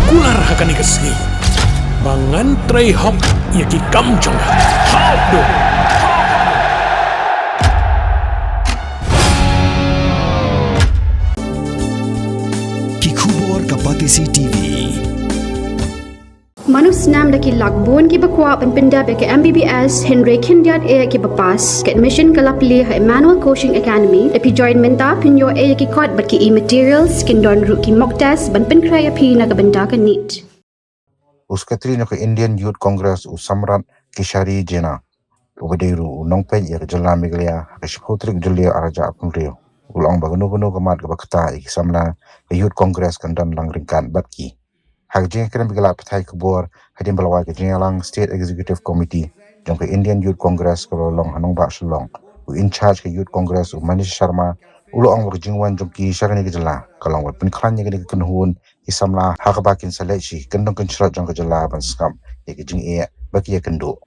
kular hakani kesni. Mangantrai hok yaki kamjong. Hok do. Kikubor Kapatisi TV. Manus nam daki lakbon ki bakwa penpinda be ke MBBS Henry Kindiat e ki bapas ke admission kalapli ha Emmanuel Coaching Academy epi join menta pinyo e ki kod bat ki e-materials kindon ru ki mock test ban pen kraya pi na kabanda ka neat. Uskatri no ke Indian Youth Congress u Samrat Kishari Jena. Ubadiru nongpen ya jala miglia ke shpotrik julia araja apunrio. Ulang bagano kamat ke Ktah iki Samla ke Youth Congress kandan lang Ryngkat batki. Hak jeng kena bigala petai kebor hadim balawai ke jeng lang State Executive Committee jong ke Indian Youth Congress ke long hanong bak shalong u in charge ke Youth Congress u Manish Sharma ulo ang jingwan jong ki shagani ke jala kalong wat pun klan ke kenhun ki Samla hak bakin seleksi kendong kencerat jong ke jala ban skam ke jeng e baki ya kendo.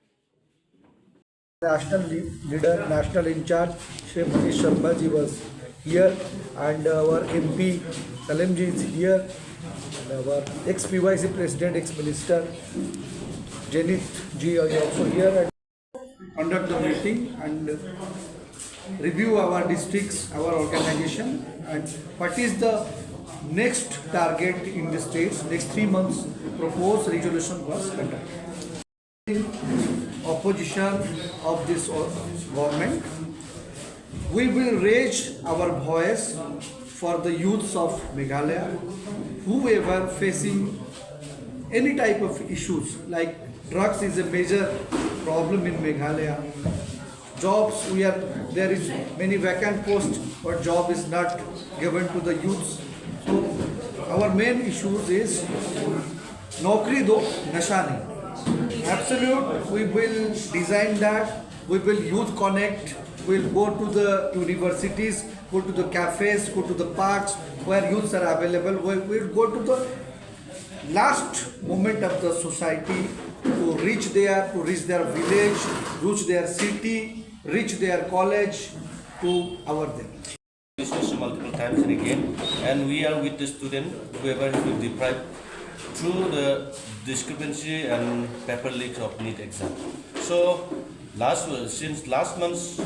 National leader, national in charge, Shri Manish Sharma ji was here, and our MP Salim ji is here, and our ex-PYC President, ex-Minister Jena ji is also here, and conduct the meeting and review our districts, our organization, and what is the next target in the states. Next 3 months, proposed resolution was conducted. Opposition of this government, we will raise our voice for the youths of Meghalaya, whoever facing any type of issues like drugs is a major problem in Meghalaya. Jobs, there is many vacant posts, but job is not given to the youths. So our main issues is Naukri do nasha nahi. Absolute, we will design that, we will youth connect, we'll go to the universities, go to the cafes, go to the parks where youths are available, we'll go to the last moment of the society to reach their village, reach their city, reach their college, to our them. Discussed multiple times and again, and we are with the student whoever has been deprived through the discrepancy and paper leaks of NEET exam. So since last month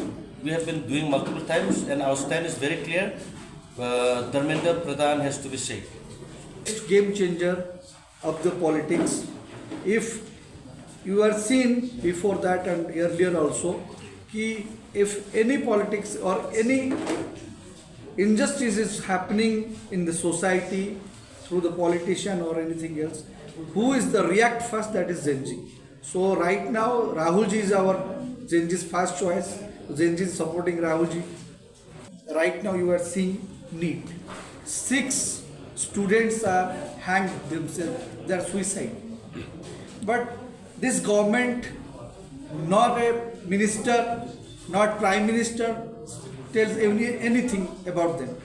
we have been doing multiple times, and our stand is very clear. Dharmendra Pradhan has to be safe. It's game changer of the politics. If you are seen before that and earlier also, if any politics or any injustice is happening in the society through the politician or anything else, who is the react first? That is Zen ji. So right now Rahul ji is our Zen ji's first choice. Zen ji is supporting Rahul ji. Right now you are seeing NEET. 6 students are hanged themselves. They are suicide. But this government, not a minister, not prime minister, tells anything about them.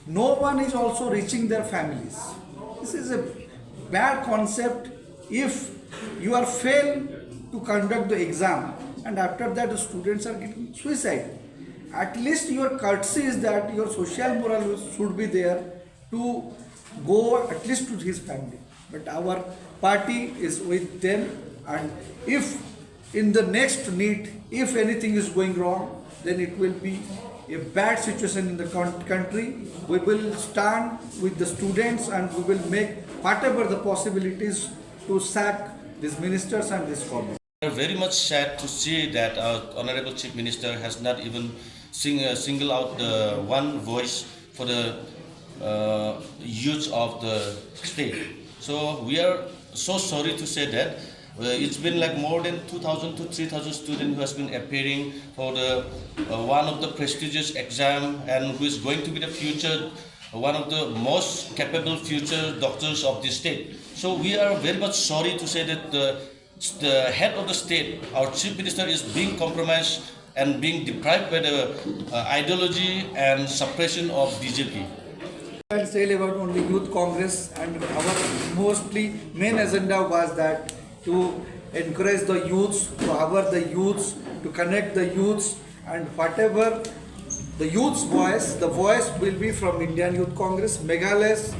No one is also reaching their families. This is a bad concept. If you are failed to conduct the exam and after that the students are getting suicide, at least your courtesy is that your social moral should be there to go at least to his family. But our party is with them, and if in the next NEET, if anything is going wrong, then it will be a bad situation in the country. We will stand with the students and we will make whatever the possibilities to sack these ministers and this government. We are very much sad to see that our Honorable Chief Minister has not even singled out the one voice for the youth of the state. So we are so sorry to say that. It's been like more than 2,000 to 3,000 students who has been appearing for the one of the prestigious exam, and who is going to be the future, one of the most capable future doctors of this state. So we are very much sorry to say that the head of the state, our chief minister, is being compromised and being deprived by the ideology and suppression of BJP. I'll say about only Youth Congress, and our mostly main agenda was that to encourage the youths, to empower the youths, to connect the youths, and whatever the youth's voice, the voice will be from Indian Youth Congress. Meghalaya's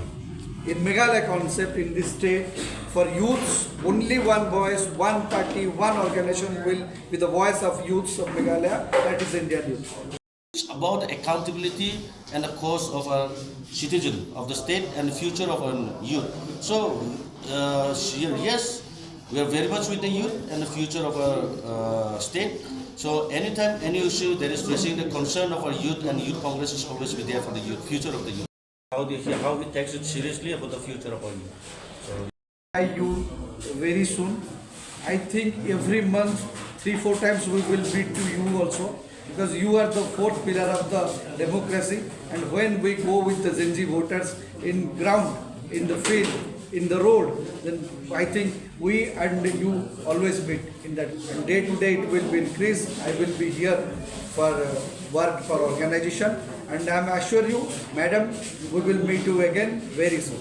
in Meghalaya concept in this state, for youths, only one voice, one party, one organization will be the voice of youths of Meghalaya, that is Indian youth. It's about accountability and the cause of a citizen of the state and the future of our youth. So, yes, we are very much with the youth and the future of our state. So, anytime, any issue that is facing the concern of our youth, and Youth Congress is always be there for the youth, future of the youth. How he takes it seriously about the future of our youth. You very soon. I think every month, 3-4 times we will meet to you also, because you are the fourth pillar of the democracy. And when we go with the Gen Z voters in ground, in the field, in the road, then I think we and you always meet in that. And day to day it will be increased. I will be here for work for organization, and I am assure you, madam, we will meet you again very soon.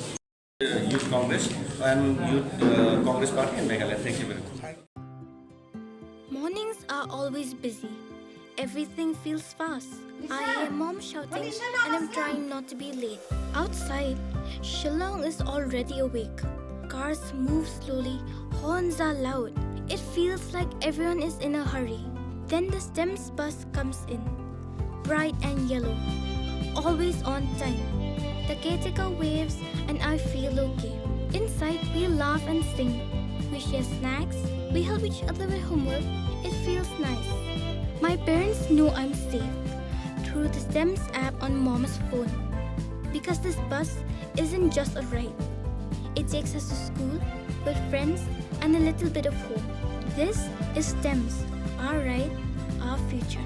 Youth Congress and Youth Congress Party in Meghalaya. Thank you very much. Mornings are always busy. Everything feels fast. I hear mom shouting and I'm trying not to be late. Outside, Shillong is already awake. Cars move slowly, horns are loud. It feels like everyone is in a hurry. Then the STEMS bus comes in, bright and yellow, always on time. The caretaker waves and I feel okay. Inside, we laugh and sing. We share snacks, we help each other with homework. It feels nice. My parents know I'm safe through the STEMS app on mom's phone. Because this bus isn't just a ride. It takes us to school with friends and a little bit of hope. This is STEMS, our ride, our future.